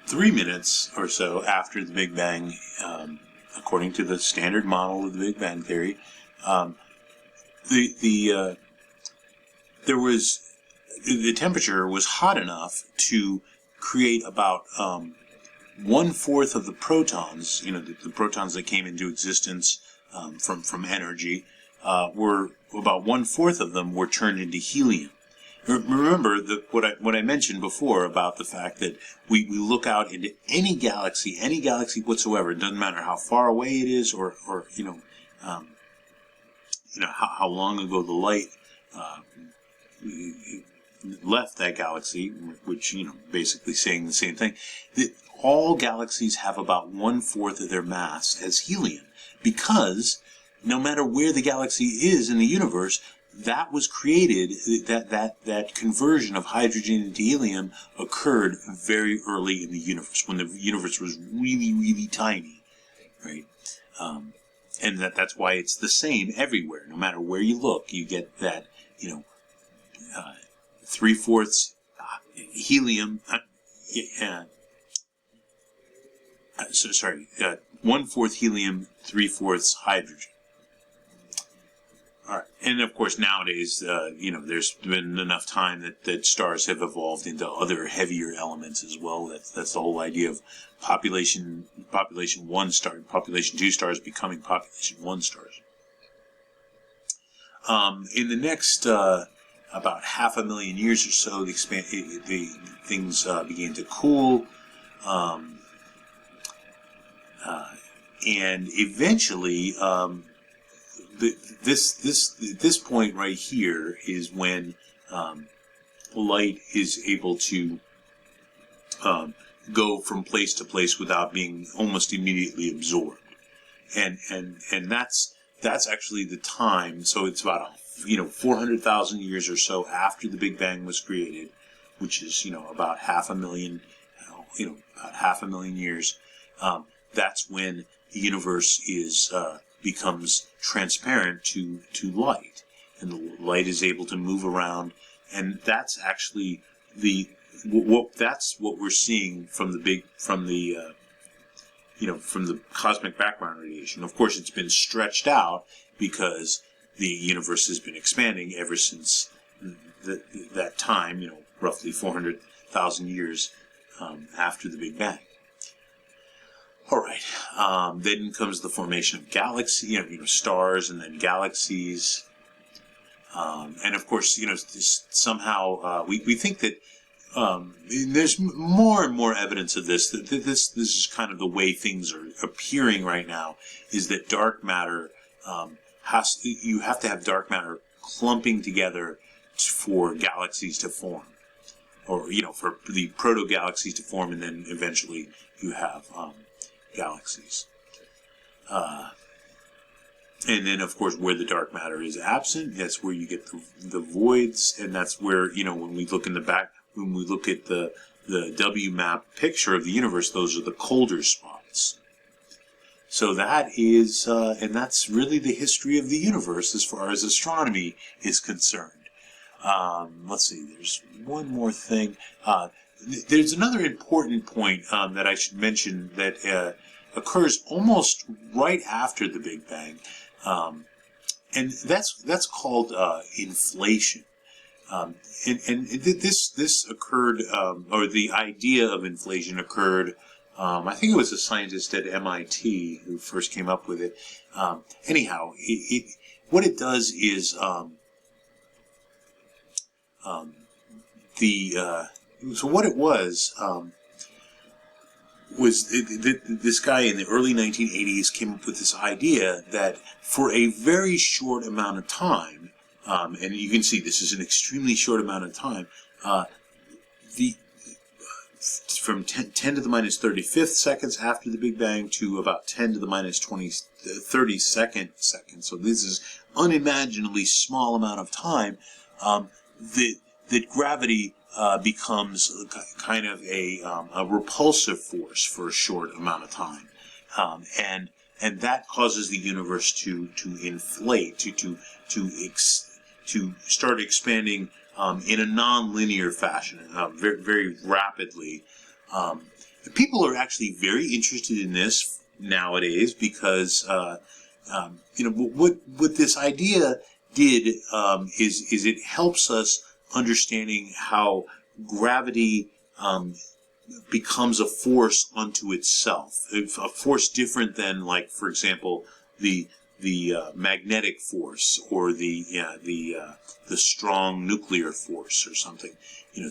3 minutes or so after the Big Bang, according to the standard model of the Big Bang theory, the temperature was hot enough to create about 1/4 of the protons. The protons that came into existence from energy were about 1/4 of them were turned into helium. Remember what I mentioned before about the fact that we look out into any galaxy whatsoever. It doesn't matter how far away it is, or how long ago the light left that galaxy, which basically saying the same thing. That all galaxies have about 1/4 of their mass as helium, because no matter where the galaxy is in the universe, that was created, that conversion of hydrogen into helium occurred very early in the universe, when the universe was really, really tiny, right? And that's why it's the same everywhere. No matter where you look, you get that, 3/4 helium, 1/4 helium, 3/4 hydrogen. All right. And of course, nowadays, there's been enough time that stars have evolved into other heavier elements as well. That's the whole idea of population 1 star, population 2 stars becoming population 1 stars. In the next about 500,000 years or so, the things began to cool, and eventually. This point right here is when light is able to go from place to place without being almost immediately absorbed, and that's actually the time. So it's about 400,000 years or so after the Big Bang was created, which is about 500,000 about 500,000 years. That's when the universe becomes transparent to light, and the light is able to move around, and that's actually that's what we're seeing from the cosmic background radiation. Of course, it's been stretched out because the universe has been expanding ever since that time, roughly 400,000 years after the Big Bang. All right. Then comes the formation of galaxies, stars, and then galaxies. And of course, somehow we think that there's more and more evidence of this. That this is kind of the way things are appearing right now. Is that dark matter you have to have dark matter clumping together for galaxies to form, or for the proto-galaxies to form, and then eventually you have galaxies. And then, of course, where the dark matter is absent, that's where you get the voids, and that's where, when we look at the W map picture of the universe, those are the colder spots. So that is, and that's really the history of the universe as far as astronomy is concerned. Let's see, there's one more thing. There's another important point that I should mention that occurs almost right after the Big Bang, and that's called inflation. And this occurred, or the idea of inflation occurred. I think it was a scientist at MIT who first came up with it. Anyhow, what it does is so what it was this guy in the early 1980s came up with this idea that for a very short amount of time, and you can see this is an extremely short amount of time, from 10 to the minus 35th seconds after the Big Bang to about 10 to the minus 32nd second, so this is unimaginably small amount of time, that gravity becomes kind of a repulsive force for a short amount of time, and that causes the universe to inflate, to start expanding in a non-linear fashion, very, very rapidly. People are actually very interested in this nowadays because what this idea did is it helps us understanding how gravity becomes a force unto itself, a force different than, like, for example, the magnetic force or the strong nuclear force or something,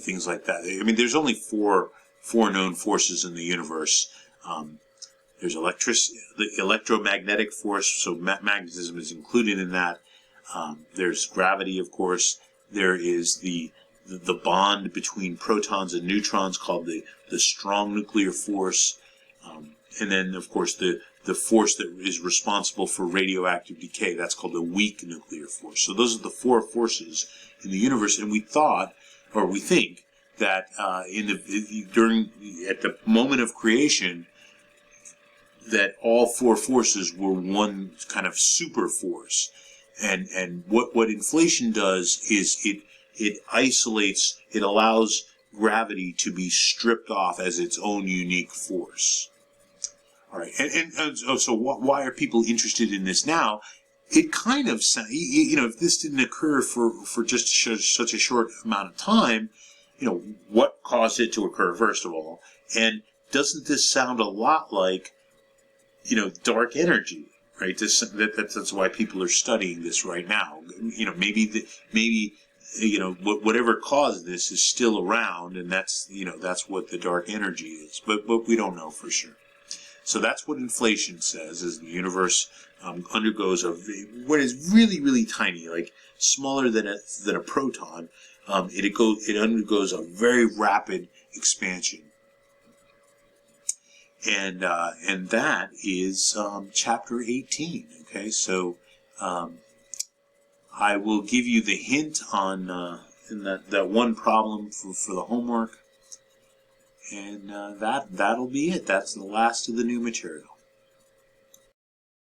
things like that. I mean, there's only four known forces in the universe. There's the electromagnetic force, so magnetism is included in that. There's gravity, of course. There is the bond between protons and neutrons called the strong nuclear force. And then, of course, the force that is responsible for radioactive decay, that's called the weak nuclear force. So those are the four forces in the universe, and we think that at the moment of creation, that all four forces were one kind of super force. And what inflation does is it isolates, it allows gravity to be stripped off as its own unique force. All right, so why are people interested in this now? It kind of, if this didn't occur for just such a short amount of time, what caused it to occur, first of all? And doesn't this sound a lot like, dark energy, right? That's why people are studying this right now. Maybe whatever caused this is still around, and that's what the dark energy is. But we don't know for sure. So that's what inflation says, is the universe undergoes what is really, really tiny, like smaller than a proton. It undergoes a very rapid expansion. And that is chapter 18. Okay, so I will give you the hint on in that one problem for the homework, and that'll be it. That's the last of the new material.